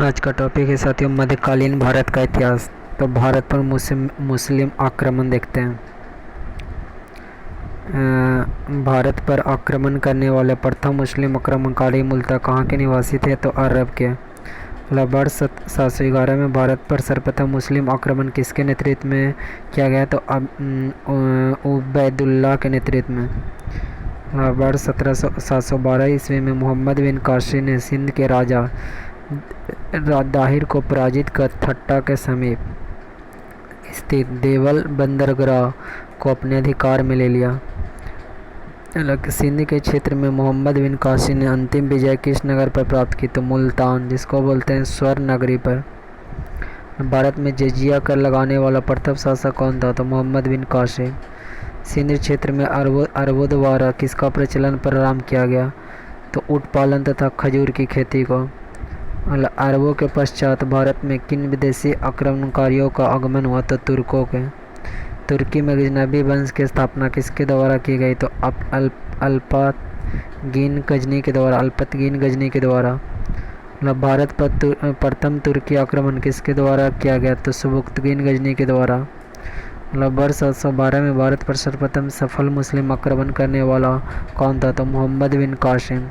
आज का टॉपिक है साथियों मध्यकालीन भारत का इतिहास। तो भारत पर मुस्लिम आक्रमण देखते हैं। भारत पर आक्रमण करने वाले प्रथम मुस्लिम आक्रमणकारी मूलतः कहाँ के निवासी थे? तो अरब के। वर्ष 711 में भारत पर सर्वप्रथम मुस्लिम आक्रमण किसके नेतृत्व में किया गया? तो उबैदुल्लाह के नेतृत्व में। वर्ष 712 ईस्वी में मोहम्मद बिन काशी ने सिंध के राजा दाहिर को पराजित कर ठट्टा के समीप स्थित देवल बंदरगाह को अपने अधिकार में ले लिया। सिंध के क्षेत्र में मोहम्मद बिन काशी ने अंतिम विजय किस नगर पर प्राप्त की? तो मुल्तान, जिसको बोलते हैं स्वर्ण नगरी पर। भारत में जजिया कर लगाने वाला प्रथम शासक कौन था? तो मोहम्मद बिन काशी। सिंध क्षेत्र में अरबों द्वारा किसका प्रचलन प्रारंभ किया गया? तो ऊँट पालन तथा खजूर की खेती को। अरबों के पश्चात भारत में किन विदेशी आक्रमणकारियों का आगमन हुआ? तो तुर्कों के। तुर्की में गजनबी वंश की स्थापना किसके द्वारा की गई? तो अल्पतगीन गजनी के द्वारा। भारत पर प्रथम तुर्की आक्रमण किसके द्वारा किया गया? तो सुबुक्तगीन गजनी के द्वारा। वर्ष 712 में भारत पर सर्वप्रथम सफल मुस्लिम आक्रमण करने वाला कौन था? तो मोहम्मद बिन कासिम।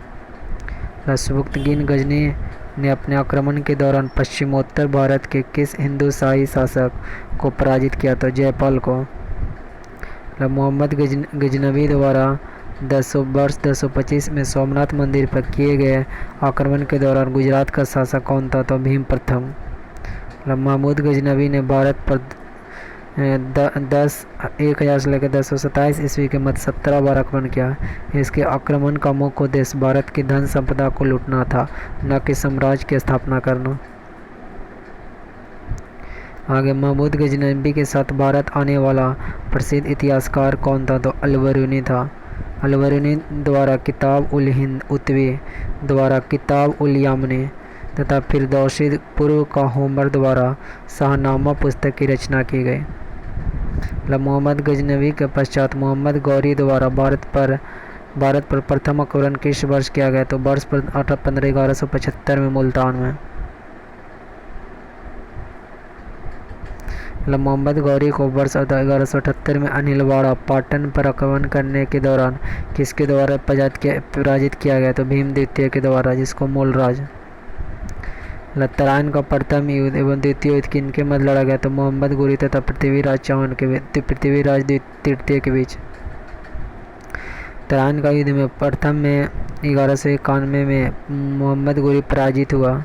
सुबुक्तगीन गजनी ने अपने आक्रमण के दौरान पश्चिमोत्तर भारत के किस हिंदू शाही शासक को पराजित किया? तो जयपाल को। मोहम्मद गजनवी द्वारा वर्ष 1025 में सोमनाथ मंदिर पर किए गए आक्रमण के दौरान गुजरात का शासक कौन था? तो भीम प्रथम। महमूद गजनवी ने भारत पर 1000 से लेकर 1027 ईस्वी के मध्य 17 बार आक्रमण किया। इसके आक्रमण का मुख्य उद्देश्य भारत की धन संपदा को लूटना था, न कि साम्राज्य की स्थापना करना। आगे महमूद गजनवी के साथ भारत आने वाला प्रसिद्ध इतिहासकार कौन था? तो अल-बरूनी था। अल-बरूनी द्वारा किताब उल हिंद, उतवी द्वारा किताब उल यामनी तथा फिरदौसी पूर्व का होमर द्वारा शाहनामा पुस्तक की रचना की गई। मोहम्मद गजनवी के पश्चात मोहम्मद गौरी द्वारा भारत पर प्रथम आक्रमण किस वर्ष किया गया? तो वर्ष 1175 में मुल्तान में। मोहम्मद गौरी को वर्ष 1178 में अनिलवाड़ा पाटन पर आक्रमण करने के दौरान किसके द्वारा पराजित किया गया? तो भीम द्वितीय के द्वारा, जिसको मूलराज। तराइन का प्रथम युद्ध एवं द्वितीय युद्ध किनके मध्य लड़ा गया? तो मोहम्मद गौरी तथा पृथ्वीराज तृतीय के बीच। तराइन का युद्ध में प्रथम में 1191 में मोहम्मद गौरी पराजित हुआ।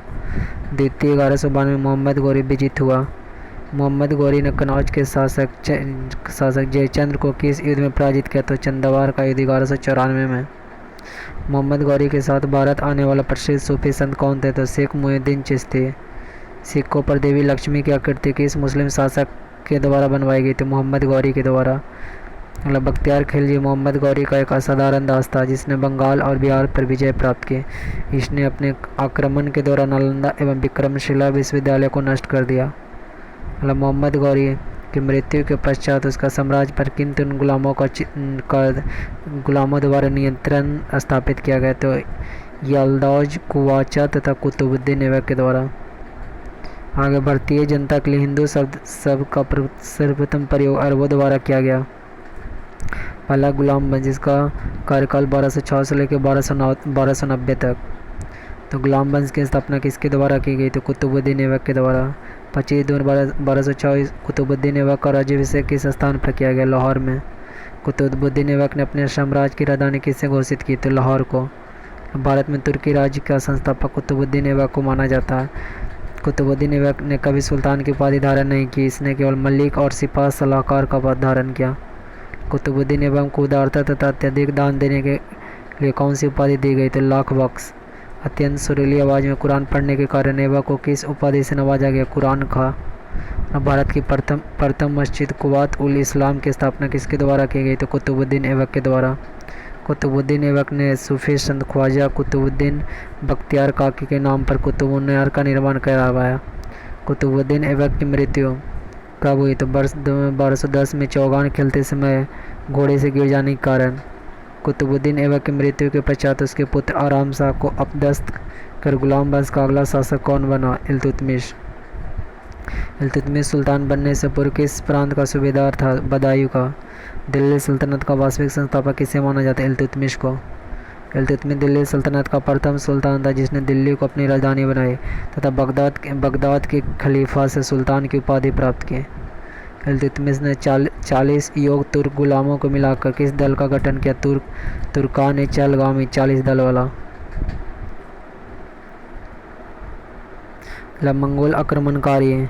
द्वितीय 1192 में मोहम्मद गौरी विजित हुआ। मोहम्मद गौरी ने कनौज के शासक जयचंद्र को किस युद्ध में पराजित किया? तो चंदवार का युद्ध 1194 में। मोहम्मद गौरी के साथ भारत आने वाला प्रसिद्ध सूफी संत कौन थे? तो शेख मुहिउद्दीन चिश्ती। सिक्कों पर देवी लक्ष्मी की आकृति किस मुस्लिम शासक के द्वारा बनवाई गई? तो मोहम्मद गौरी के द्वारा। बख्तियार खिलजी मोहम्मद गौरी का एक असाधारण दास था, जिसने बंगाल और बिहार पर विजय प्राप्त की। इसने अपने आक्रमण के दौरान नालंदा एवं विक्रमशिला विश्वविद्यालय को नष्ट कर दिया। मोहम्मद गौरी की मृत्यु के पश्चात उसका साम्राज्य पर किन तीन गुलामों द्वारा नियंत्रण स्थापित किया गया? तो यल्दौज, कुवाचा तथा कुतुबुद्दीन ऐबक के द्वारा। आगे भारतीय जनता के लिए हिंदू शब्द का सर्वप्रथम प्रयोग अरबों द्वारा किया गया। पहला गुलामगंज, जिसका कार्यकाल 1206 से लेकर 1290 तक। तो गुलामगंज की स्थापना किसके द्वारा की गई? तो कुतुबुद्दीन ऐबक के द्वारा। 25 जून 1224 कुतुबुद्दीन ऐबक का राज्याभिषेक किस स्थान पर किया गया? लाहौर में। कुतुबुद्दीन ऐबक ने अपने साम्राज्य की राजधानी किससे घोषित की? तो लाहौर को। भारत में तुर्की राज्य का संस्थापक कुतुबुद्दीन ऐबक को माना जाता है। कुतुबुद्दीन ऐबक ने कभी सुल्तान की उपाधि धारण नहीं की, इसने केवल मलिक और सिपाह सलाहकार का पद धारण किया। कुतुबुद्दीन ऐबक को उदारता तथा अत्यधिक दान देने के लिए कौन सी उपाधि दी गई? तो लाख बख्श। अत्यंत सुरीली आवाज़ में कुरान पढ़ने के कारण ऐबक को किस उपाधि से नवाजा गया? कुरान खा। भारत की प्रथम मस्जिद कुव्वात उल इस्लाम की स्थापना किसके द्वारा की गई? तो कुतुबुद्दीन ऐबक के द्वारा। कुतुबुद्दीन ऐबक ने सूफी संत ख्वाजा कुतुबुद्दीन बख्तियार काकी के नाम पर कुतुब मीनार का निर्माण करवाया। कुतुबुद्दीन ऐबक की मृत्यु कब हुई? तो वर्ष 1210 में चौगान खेलते समय घोड़े से गिर जाने के कारण। कुतुबुद्दीन ऐबक की मृत्यु के पश्चात उसके पुत्र आराम शाह को अपदस्थ कर गुलाम वंश का अगला शासक कौन बना? इल्तुतमिश। इल्तुतमिश सुल्तान बनने से पूर्व किस प्रांत का सूबेदार था? बदायूं का। दिल्ली सल्तनत का वास्तविक संस्थापक किसे माना जाता है? इल्तुतमिश को। इल्तुतमिश दिल्ली सल्तनत का प्रथम सुल्तान था जिसने दिल्ली को अपनी राजधानी बनाई तथा बगदाद के खलीफा से सुल्तान की उपाधि प्राप्त की। इल्तुतमिश ने 40 योग्य तुर्क गुलामों को मिलाकर किस दल का गठन किया? तुर्कान चलगामी 40 दल वाला। मंगोल आक्रमणकारी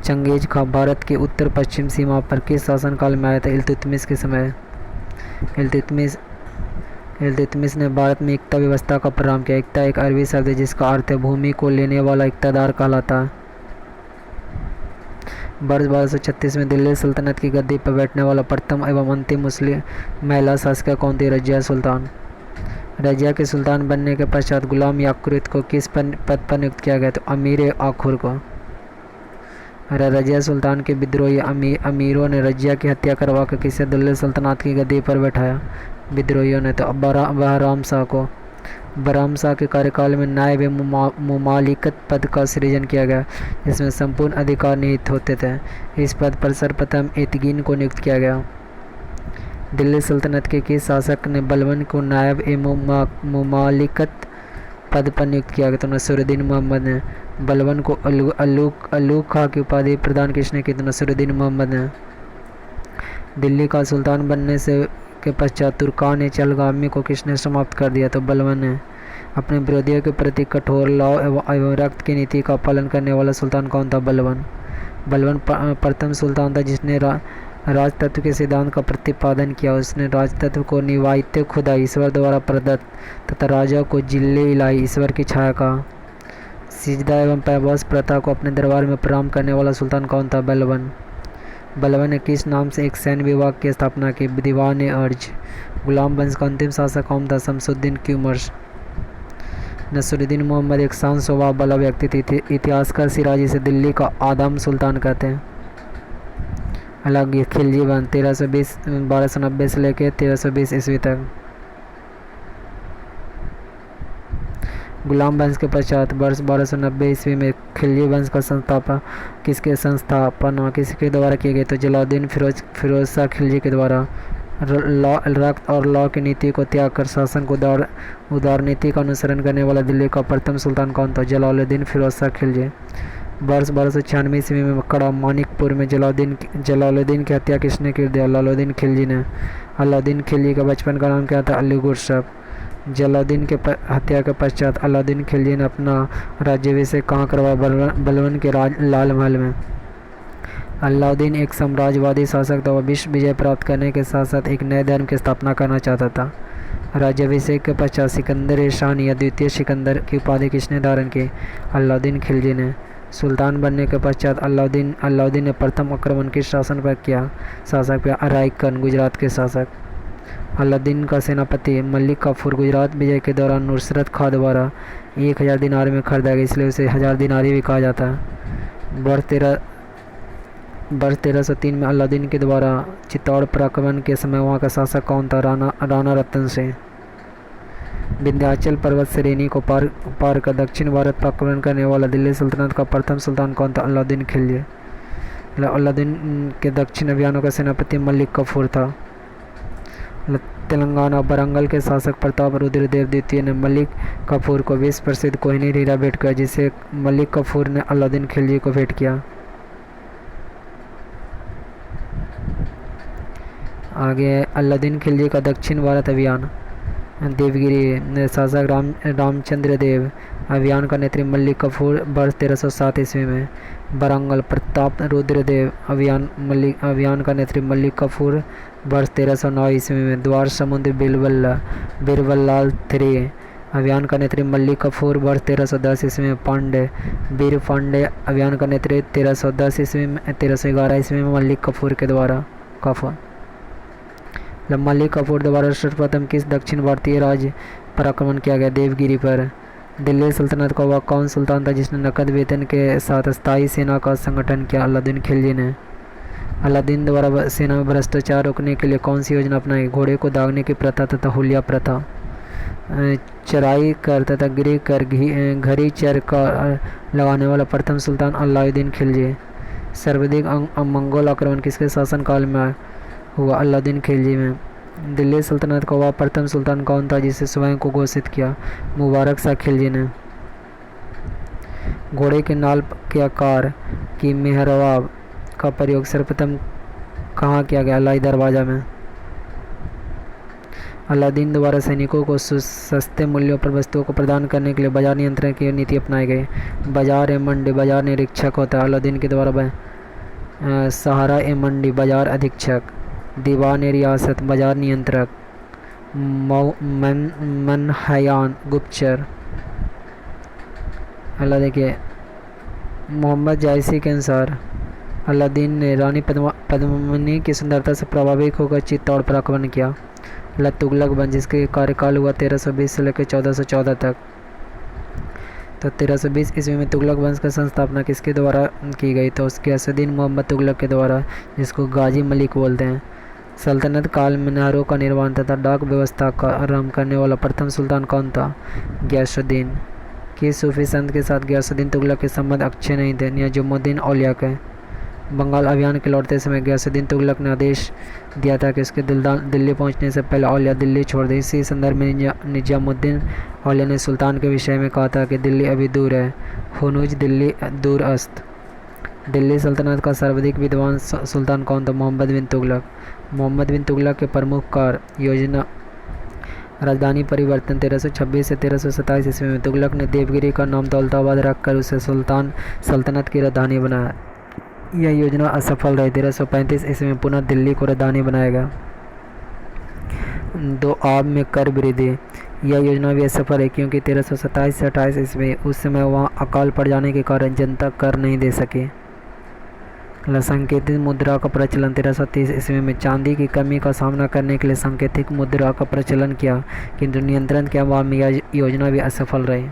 चंगेज खान भारत की उत्तर पश्चिम सीमा पर किस शासनकाल में आया था? इल्तुतमिश के समय। इल्तुतमिश ने भारत में एकता व्यवस्था का प्रारंभ किया। एकता एक अरबी शब्द है जिसका अर्थ है भूमि को लेने वाला इक़्तिदार कहलाता है। वर्ष 1236 में दिल्ली सल्तनत की गद्दी पर बैठने वाला प्रथम एवं अंतिम मुस्लिम महिला शासक कौन थी? रजिया सुल्तान। रजिया के सुल्तान बनने के पश्चात गुलाम याकुत को किस पद पर नियुक्त किया गया? तो अमीर आखुर को। रजिया सुल्तान के विद्रोही अमीरों ने रजिया की हत्या करवा कर किसे दिल्ली सल्तनत की गद्दी पर बैठाया? विद्रोहियों ने तो बहराम शाह को। बहराम शाह के कार्यकाल में नायब मुमालिकत पद का सृजन किया गया जिसमें संपूर्ण अधिकार निहित होते थे। इस पद पर सर्वप्रथम एतगीन को नियुक्त किया गया। दिल्ली सल्तनत के किस शासक ने बलबन को नायब मुमालिकत पद पर नियुक्त किया गया? तो नसरुद्दीन मोहम्मद ने। बलबन को अलूक खां की उपाधि प्रदान किसने की? तो नसरुद्दीन मोहम्मद ने। दिल्ली का सुल्तान बनने से के पश्चात तुर्कान चलगामी को किसने समाप्त कर दिया? तो बलबन ने। अपने विरोधियों के प्रति कठोर लौ एवं रक्त की नीति का पालन करने वाला सुल्तान कौन था? बलबन। बलबन प्रथम सुल्तान था जिसने राजतत्व के सिद्धांत का प्रतिपादन किया। उसने राजतत्व को निवायित खुदा ईश्वर द्वारा प्रदत्त तथा राजा को जिल्ले इलाही ईश्वर की छाया का सिजदा एवं पैबास प्रथा को अपने दरबार में प्रारंभ करने वाला सुल्तान कौन था? बलबन। बलबन ने किस नाम से एक सैन्य विभाग की स्थापना की? दीवान अर्ज। गुलाम वंश का अंतिम शासक कौन था? शमसुद्दीन क्यूमर्स। नसरुद्दीन मोहम्मद एक शांत स्वभाव वाला व्यक्ति थे। इतिहासकार सिराजी से दिल्ली का आदम सुल्तान कहते हैं। अलग खिलजी वंश 1290 से लेकर 1320 ईस्वी तक। गुलाम वंश के पश्चात वर्ष 1290 ईस्वी में खिलजी वंश का संस्थापना किसके द्वारा की गई? तो जलालुद्दीन फिरोज शाह खिलजी के द्वारा। रक्त और लॉ की नीति को त्याग कर शासन को उदार नीति का अनुसरण करने वाला दिल्ली का प्रथम सुल्तान कौन था? जलालुद्दीन फिरोज शाह खिलजी। वर्ष 1296 ईस्वी में मक्कड़ा मानिकपुर में जलालुद्दीन की हत्या किसने कर दिया? अलाउद्दीन खिलजी ने। अलाउद्दीन खिलजी का बचपन का नाम क्या था? अली गुरशब। जलालुद्दीन के हत्या के पश्चात अलाउद्दीन खिलजी ने अपना राज्याभिषेक कहाँ करवाया? बलबन के लाल महल में। अलाउद्दीन एक साम्राज्यवादी शासक था। वह विश्व विजय प्राप्त करने के साथ साथ एक नए धर्म की स्थापना करना चाहता था। राज्याभिषेक के पश्चात सिकंदर शान या द्वितीय सिकंदर की उपाधि किसने धारण की? अलाउद्दीन खिलजी ने। सुल्तान बनने के पश्चात अलाउद्दीन ने प्रथम आक्रमण किस शासन पर किया? शासक पर? अराइकन गुजरात के शासक। अलाउद्दीन का सेनापति मलिक काफूर गुजरात विजय के दौरान नुसरत खां द्वारा 1000 दिनार में खरीदा गया, इसलिए उसे 1000 दिनारी भी कहा जाता है। वर्ष 1303 में अलाउद्दीन के द्वारा चित्तौड़ पर आक्रमण के समय वहाँ का शासक कौन था? राणा रतन सिंह। विंध्याचल पर्वत श्रेणी को पार कर दक्षिण भारत पर आक्रमण करने वाला दिल्ली सल्तनत का प्रथम सुल्तान कौन था? अलाउद्दीन खिलजी। अलाउद्दीन के दक्षिण अभियानों का सेनापति मलिक काफूर था। तेलंगाना बरंगल के शासक प्रताप रुद्रदेव द्वितीय ने मलिक काफूर को विश्व प्रसिद्ध कोहिनूर हीरा भेंट किया, जिसे मलिक काफूर ने अलाउद्दीन खिलजी को भेंट किया। आगे अलाउद्दीन खिलजी का दक्षिण भारत अभियान। देवगिरी शासक रामचंद्र देव अभियान का नेतृत्व मलिक काफूर वर्ष 1307 ईस्वी में। बरंगल प्रताप रुद्रदेव अभियान का नेतृत्व मलिक काफूर वर्ष 1309 ईस्वी में। द्वार समुद्र बीरबललाल थ्री अभियान का नेतृत्व मलिक काफूर वर्ष 1310 ईस्वी में। वीर पांडे अभियान का नेतृत्व 1310 ईस्वी में 1311 ईस्वी में मलिक काफूर के द्वारा। मलिक काफूर द्वारा सर्वप्रथम किस दक्षिण भारतीय राज्य पर आक्रमण किया गया? देवगिरी पर। दिल्ली सल्तनत का वह कौन सुल्तान था जिसने नकद वेतन के साथ स्थायी सेना का संगठन किया? अलाउद्दीन खिलजी ने। अलाउद्दीन द्वारा सेना में भ्रष्टाचार रोकने के लिए कौन सी योजना अपनाई? घोड़े को दागने की प्रथा तथा हुलिया प्रथा। चराई कर तथा गृह कर घड़ी चर का लगाने वाला प्रथम सुल्तान अलाउद्दीन खिलजी। सर्वाधिक मंगोल आक्रमण किसके शासनकाल में हुआ? अलाउद्दीन खिलजी में। दिल्ली सल्तनत का वह प्रथम सुल्तान कौन था जिसे स्वयं को घोषित किया? मुबारक शाह खिलजी ने। घोड़े के नाल के आकार की मेहराब का प्रयोग सर्वप्रथम कहाँ किया गया? लाई दरवाजा में। अलाउद्दीन द्वारा सैनिकों को सस्ते मूल्यों पर वस्तुओं को प्रदान करने के लिए बाजार नियंत्रण की नीति अपनाई गई। बाजार ए मंडी बाजार निरीक्षक होता है अलाउद्दीन के द्वारा। सहारा ए मंडी बाजार अधीक्षक। दीवान ए रियासत बाजार नियंत्रक। मनहयान गुप्तचर। अल्लाह देखिए मोहम्मद जायसी के अनुसार अलाउद्दीन ने रानी पद्मिनी की सुंदरता से प्रभावित होकर चित्तौड़ पर आक्रमण किया। तुगलक वंश जिसके कार्यकाल हुआ 1320 से लेकर 1414 तक। तो 1320 ईस्वी में तुगलक वंश का संस्थापना किसके द्वारा की गई? तो उसके गयासुद्दीन मोहम्मद तुगलक के द्वारा, जिसको गाजी मलिक बोलते हैं। सल्तनत काल में नहरों का निर्माण तथा डाक व्यवस्था का आरंभ करने वाला प्रथम सुल्तान कौन था? गयासुद्दीन। किस सूफी संत के साथ गयासुद्दीन तुगलक के संबंध अच्छे नहीं थे? निजामुद्दीन औलिया के। बंगाल अभियान के लौटते समय गयासुद्दीन तुगलक ने आदेश दिया था कि उसके दिल्ली पहुंचने से पहले औलिया दिल्ली छोड़ दे। इसी संदर्भ में निजामुद्दीन औलिया ने सुल्तान के विषय में कहा था कि दिल्ली अभी दूर है, हुनूज दिल्ली दूर अस्त। दिल्ली सल्तनत का सर्वाधिक विद्वान सुल्तान कौन था? मोहम्मद बिन तुगलक। मोहम्मद बिन तुगलक के प्रमुख कार्य योजना राजधानी परिवर्तन 1326 से 1327 ईस्वी में तुगलक ने देवगिरी का नाम दौलताबाद रखकर उसे सल्तनत की राजधानी बनाया। यह योजना असफल रही। 1335 ईस्वी में पुनः दिल्ली को राजधानी बनाया गया। 2 आब में कर वृद्धि। यह योजना भी असफल है क्योंकि 1327 से 28 ईस्वी उस समय वहाँ अकाल पड़ जाने के कारण जनता कर नहीं दे सकी। सांकेतिक मुद्रा का प्रचलन 1330 ईस्वी में चांदी की कमी का सामना करने के लिए सांकेतिक मुद्रा का प्रचलन किया, किंतु नियंत्रण के अभाव में यह योजना भी असफल रही।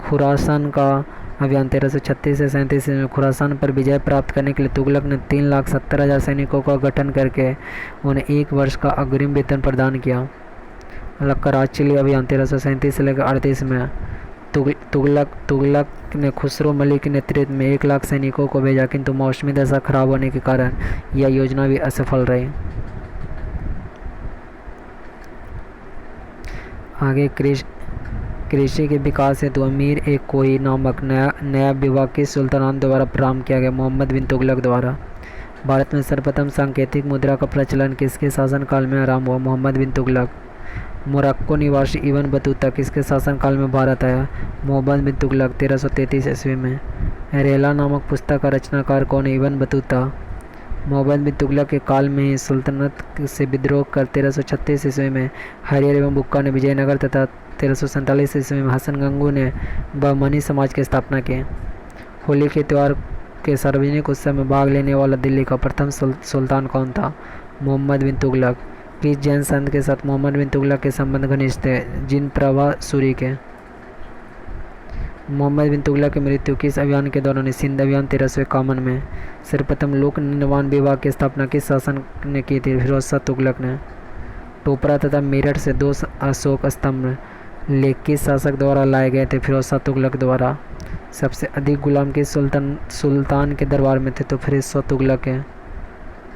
खुरासान का अभियान 1336 से 37 में खुरासान पर विजय प्राप्त करने के लिए तुगलक ने 3,70,000 सैनिकों का गठन करके उन्हें 1 वर्ष का अग्रिम वेतन प्रदान किया। कराची अभियान 1337 से लेकर 38 में तुगलक ने खुसरो मलिक के नेतृत्व में 1 लाख सैनिकों को भेजा, किंतु मौसमी दशा खराब होने के कारण यह योजना भी असफल रही। आगे कृषि के विकास हेतु अमीर ए कोई नामक नया विभाग किस सुल्तान द्वारा प्रारंभ किया गया? मोहम्मद बिन तुगलक द्वारा। भारत में सर्वप्रथम सांकेतिक मुद्रा का प्रचलन किसके शासनकाल में आरंभ हुआ? मोहम्मद बिन तुगलक। मोरक्को निवासी इब्न बतूता किसके शासनकाल में भारत आया? मोहम्मद बिन तुगलक 1333 ईस्वी में। रेला नामक पुस्तक का रचनाकार कौन है? Ibn Battuta. मोहम्मद बिन तुगलक के काल में ही सुल्तनत से विद्रोह कर 1336 ईस्वी में हरियर एवं बुक्का ने विजयनगर तथा 1347 ईस्वी में हसन गंगू ने बहमनी समाज की स्थापना की। होली के त्यौहार के सार्वजनिक उत्सव में भाग लेने वाला दिल्ली का प्रथम सुल्तान कौन था? मोहम्मद बिन तुगलक। किस जैन संत के साथ मोहम्मद बिन तुगलक के संबंध घनिष्ठ थे? जिन प्रभा सूरी के। मोहम्मद बिन तुगलक की मृत्यु किस अभियान के दौरान? सिंध अभियान 1351 में। सर्वप्रथम लोक निर्माण विभाग की स्थापना किस शासन ने की थी? फिरोज शाह तुगलक ने। टोपरा तथा मेरठ से 2 अशोक स्तंभ लेख किस शासक द्वारा लाए गए थे? फिरोज शाह तुगलक द्वारा। सबसे अधिक गुलाम किस सुल्तान के दरबार में थे? तो फिरोज शाह तुगलक है।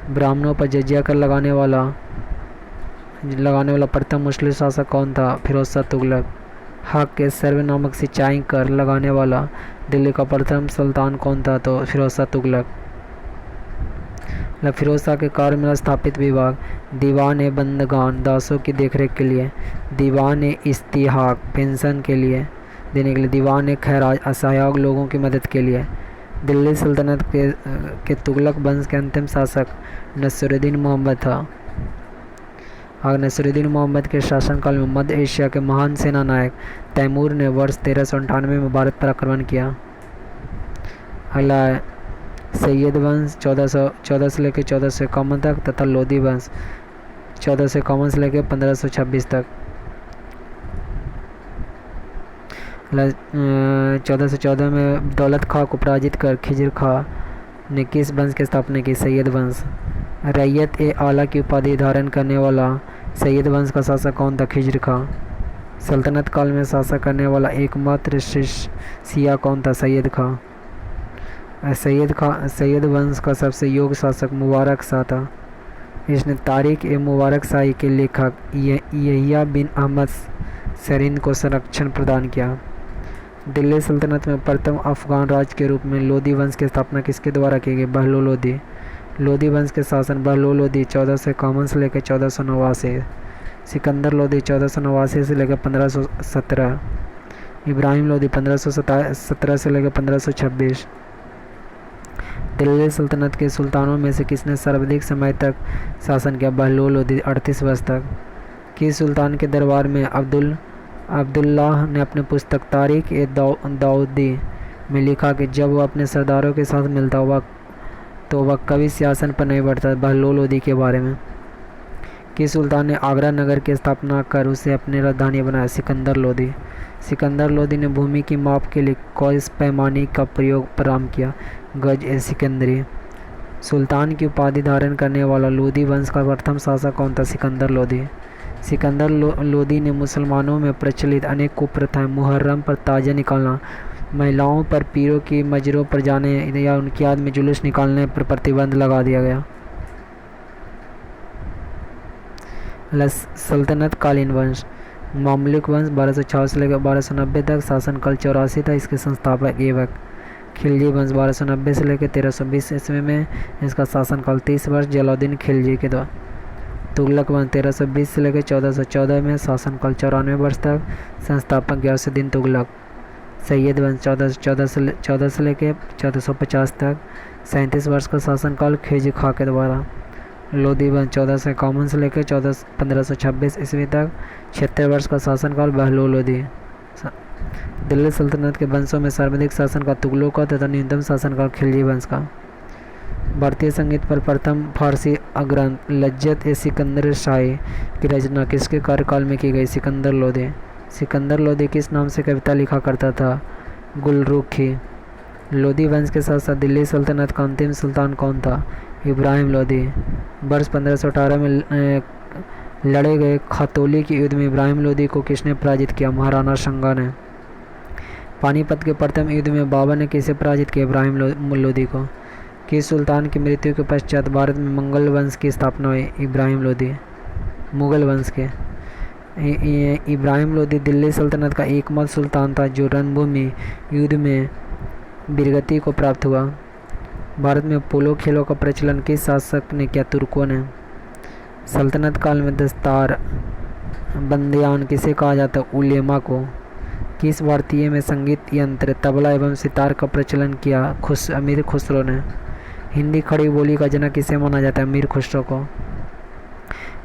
ब्राह्मणों पर जजिया कर लगाने वाला प्रथम मुस्लिम शासक कौन था? फिरोज शाह तुगलक। हक के सर्वे नामक सिंचाई कर लगाने वाला दिल्ली का प्रथम सुल्तान कौन था? तो फिरोज शाह तुगलक। फिरोज शाह के कार्य में स्थापित विभाग दीवान ए बंदगान दासों की देखरेख के लिए, दीवान ए इस्तिहाक पेंशन के लिए देने के लिए, दीवान ए खैराज असहाय लोगों की मदद के लिए। दिल्ली सल्तनत के तुगलक वंश के अंतिम शासक नसरुद्दीन मोहम्मद था। नसरुद्दीन मोहम्मद के शासनकाल में मध्य एशिया के महान सेना नायक तैमूर ने वर्ष 1398 में भारत पर आक्रमण किया। अगला सैयद वंश 1414 से लेकर 1451 तक तथा लोधी वंश 1451 से लेकर 1526 तक। 1414 में दौलत खां को पराजित कर खिजर खां ने किस वंश की स्थापना की? सैयद वंश। रैयत ए आला की उपाधि धारण करने वाला सैयद वंश का शासक कौन था? खिज्र खां। सल्तनत काल में शासक करने वाला एकमात्र शिया कौन था? सैयद खां। सैयद वंश का सबसे योग्य शासक मुबारक शाह था। इसने तारीख ए मुबारक शाही के लेखक यहिया बिन अहमद सरीन को संरक्षण प्रदान किया। दिल्ली सल्तनत में प्रथम अफगान राज्य के रूप में लोदी वंश की स्थापना किसके द्वारा की गई? बहलोल लोदी। लोदी वंश के शासन बहलोल लोदी 1451 से लेकर 1489, सिकंदर लोदी 1489 से लेकर 1517, इब्राहिम लोदी 1517 से लेकर 1526। दिल्ली सल्तनत के सुल्तानों में से किसने सर्वाधिक समय तक शासन किया? बहलोल लोदी 38 वर्ष तक। किस सुल्तान के दरबार में अब्दुल्लाह ने अपनी पुस्तक तारीख ए दाऊदी में लिखा कि जब वह अपने सरदारों के साथ मिलता तो वह कभी सिंहासन पर नहीं बैठता? बहलोल लोदी के बारे में। किस सुल्तान ने आगरा नगर की स्थापना कर उसे अपनी राजधानी बनाया? सिकंदर लोदी। सिकंदर लोदी ने भूमि की माप के लिए कौस पैमाने का प्रयोग प्रारंभ किया? गज ए सिकंदरी। सुल्तान की उपाधि धारण करने वाला लोदी वंश का प्रथम शासक कौन था? सिकंदर लोदी। सिकंदर लोदी ने मुसलमानों में प्रचलित अनेक कुप्रथाएं, मुहर्रम पर ताजिया निकालना, महिलाओं पर पीरों की मजरों पर जाने या उनकी याद में जुलूस निकालने पर प्रतिबंध लगा दिया गया। सल्तनत कालीन वंश। मामलुक वंश 1266 से लेकर 1290 तक, शासनकाल 84 था। इसके संस्थापक ऐबक। खिलजी वंश 1290 से लेकर 1320 ईस्वी में, इसका शासनकाल 30 वर्ष, जलालुद्दीन खिलजी के द्वारा। तुगलक वंश 1320 से लेकर 1414 में, शासनकाल 94 वर्ष तक, संस्थापक गयासुद्दीन तुगलक। सैयद वंश 1414 से लेकर 1450 तक, 37 वर्ष का शासनकाल, खिज्र खां के द्वारा। लोदी वंश 1451 से लेकर 1526 ईस्वी तक, 76 वर्ष का शासनकाल, बहलोल लोदी। दिल्ली सल्तनत के वंशों में सर्वाधिक शासनकाल तुगलक का तथा न्यूनतम शासनकाल खिलजी वंश का। भारतीय संगीत पर प्रथम फारसी ग्रंथ लज्जत ए सिकंदर शाही की रचना किसके कार्यकाल में की गई? सिकंदर लोदी। सिकंदर लोदी किस नाम से कविता लिखा करता था? गुलरुखी। लोदी वंश के साथ साथ दिल्ली सल्तनत का अंतिम सुल्तान कौन था? इब्राहिम लोदी। वर्ष 1518 में लड़े गए खतौली के युद्ध में इब्राहिम लोदी को किसने पराजित किया? महाराणा संगा ने। पानीपत के प्रथम युद्ध में बाबर ने किसे पराजित किया? इब्राहिम लोदी को। किस सुल्तान की मृत्यु के पश्चात भारत में मंगल वंश की स्थापना हुई? इब्राहिम लोदी। मुगल वंश के। इब्राहिम लोदी दिल्ली सल्तनत का एकमात्र सुल्तान था जो रणभूमि युद्ध में वीरगति को प्राप्त हुआ। भारत में पोलो खेलों का प्रचलन किस शासक ने किया? तुर्कों ने। सल्तनत काल में दस्तार बंदियान किसे कहा जाता? उलेमा को। किस भारतीय में संगीत यंत्र तबला एवं सितार का प्रचलन किया? अमीर खुसरो ने। हिंदी खड़ी बोली का जनक किसे माना जाता है? अमीर खुसरो को।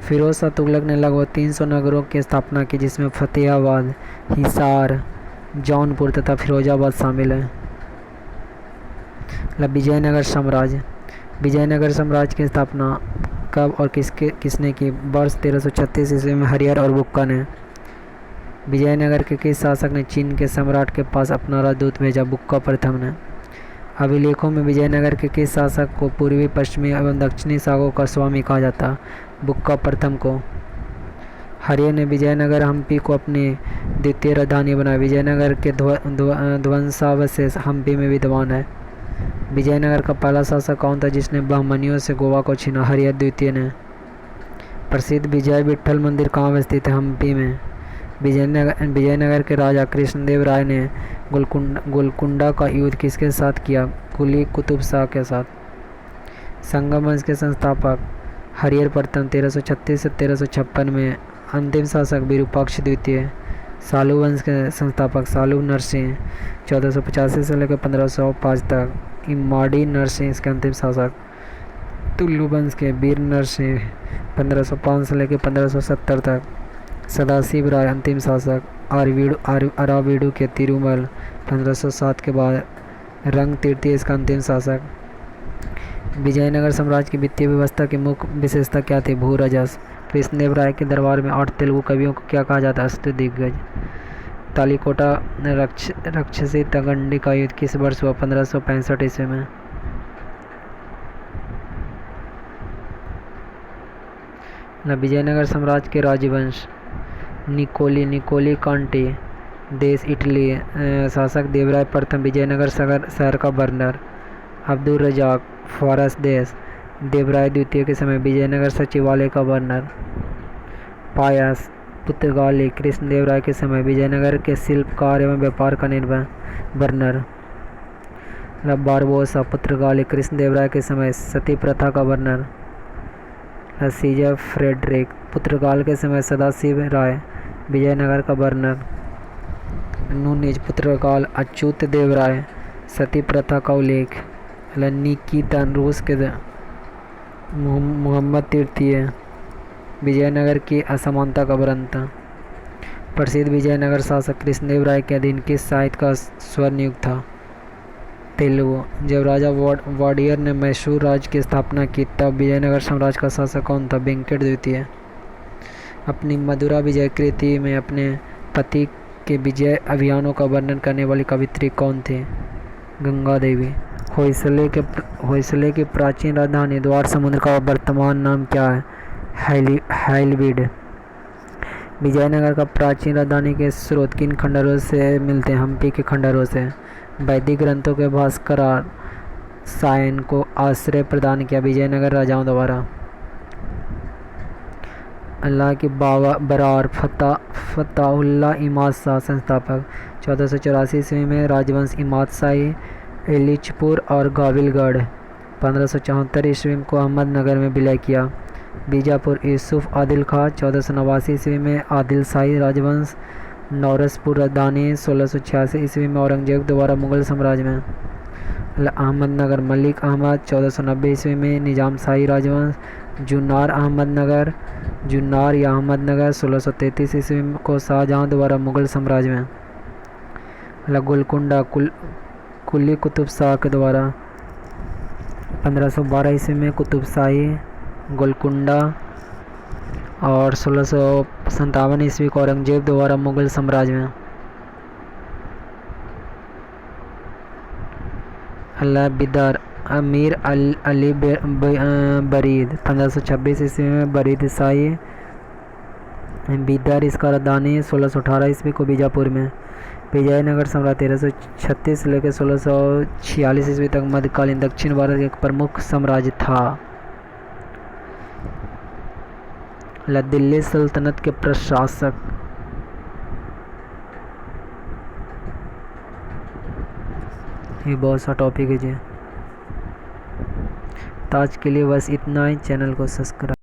फिरोज शाह तुगलक ने लगभग 300 नगरों की स्थापना की जिसमें फतेहाबाद, हिसार, जौनपुर तथा फिरोजाबाद शामिल है। विजयनगर साम्राज्य। विजयनगर साम्राज्य की स्थापना कब और किसने की? वर्ष 1336 ईस्वी में हरिहर और बुक्का ने। विजयनगर के किस शासक ने चीन के सम्राट के पास अपना राजदूत भेजा? बुक्का प्रथम ने। अभिलेखों में विजयनगर के किस शासक को पूर्वी, पश्चिमी एवं दक्षिणी सागरों का स्वामी कहा जाता? बुक्का प्रथम को। हरिहर ने विजयनगर हम्पी को अपनी द्वितीय राजधानी बनाया। विजयनगर के ध्वंसावशेष हम्पी में विद्यमान है। विजयनगर का पहला शासक कौन था जिसने बहमनियों से गोवा को छीना? हरिहर द्वितीय ने। प्रसिद्ध विजय विट्ठल मंदिर कहाँ स्थित है? हम्पी में। विजयनगर के राजा कृष्णदेव राय ने गोलकुंडा का युद्ध किसके साथ किया? कुली कुतुब शाह के साथ। संगम वंश के संस्थापक हरिहर प्रथम 1336 से 1356 में। अंतिम शासक विरूपाक्ष द्वितीय। सालू वंश के संस्थापक सालू नरसिंह 1485 से लेकर 1505 तक। इमाड़ी नरसिंह इसके अंतिम शासक। तुलु वंश के वीर नरसिंह 1505 से लेकर 1570 तक। सदाशिव राय अंतिम शासक। अरावीडू के तिरुमल 1507 के बाद। रंग तृतीय इसका अंतिम शासक। विजयनगर साम्राज्य की वित्तीय व्यवस्था की मुख्य विशेषता क्या थी? भू राजस्व। कृष्णदेव राय के दरबार में 8 तेलुगु कवियों को क्या कहा जाता है? अष्टदिग्गज। तालिकोटा राक्षसी तगंडी का युद्ध किस वर्ष हुआ? 1565 ईस्वी में। विजयनगर साम्राज्य के राजवंश निकोली कांटी। देश इटली। शासक देवराय प्रथम विजयनगर शहर का वर्णन। अब्दुल रजाक फारस देश। देवराय द्वितीय के समय विजयनगर सचिवालय का वर्णन। पायस पुर्तगाली कृष्णदेवराय के समय विजयनगर के शिल्प कार्य एवं व्यापार का वर्णन। बारबोसा पुर्तगाली कृष्णदेवराय के समय सती प्रथा का वर्णन। सीजर फ्रेडरिक पुर्तगाल के समय सदाशिव राय विजयनगर का वर्णन। नूनिज पुर्तगाल अच्युत देव राय सती प्रथा का उल्लेख। निकीतन रूस के मोहम्मद तृतीय विजयनगर की असमानता का वर्णन। प्रसिद्ध विजयनगर शासक कृष्णदेव राय के अधीन किस साहित्य का स्वर नियुक्त था? तेलुगु। जब राजा वाडियर ने मैसूर राज्य की स्थापना की तब विजयनगर साम्राज्य का शासक कौन था? वेंकट द्वितीय। अपनी मधुरा विजय कृति में अपने पति के विजय अभियानों का वर्णन करने वाली कवित्री कौन थी? गंगा देवी। होयसले की प्राचीन राजधानी द्वार समुद्र का वर्तमान नाम क्या है? हाइलवीड। विजयनगर का प्राचीन राजधानी के स्रोत किन खंडहरों से मिलते हैं? हम्पी के खंडहरों से। वैदिक ग्रंथों के भास्करार सायन को आश्रय प्रदान किया विजयनगर राजाओं द्वारा। अल्लाह की बरार फताउल्ला इमाद शाह संस्थापक। 1484 ईस्वी में राजवंश इमाद शाही एलिचपुर और गाविलगढ़। 1574 ईस्वी को अहमदनगर में विलय किया। बीजापुर यूसुफ आदिल खां। 1489 ईस्वी में आदिल शाही राजवंश। नौरसपुर राजधानी। 1686 ईस्वी में औरंगजेब द्वारा मुगल साम्राज्य में। अहमदनगर मलिक अहमद। 1490 ईस्वी में निजाम शाही राजवंश। जुन्नार या अहमदनगर। 1633 ईस्वी को शाहजहां द्वारा मुगल साम्राज्य में। गोलकुंडा कुली कुतुब शाह के द्वारा। 1512 ईस्वी में कुतुब शाही गोलकुंडा और 1657 ईस्वी को औरंगजेब द्वारा मुगल साम्राज्य में। अल्लाह बिदर अमीर अली बरीद। 1526 ईस्वी में बरीद शाही बिदर इसका राजधानी। 1618 ईस्वी को बीजापुर में। विजयनगर साम्राज्य 1336 से लेकर 1646 ईस्वी तक मध्यकालीन दक्षिण भारत का एक प्रमुख साम्राज्य था। दिल्ली सल्तनत के प्रशासक। ये बहुत सा टॉपिक है जी। आज के लिए बस इतना ही। चैनल को सब्सक्राइब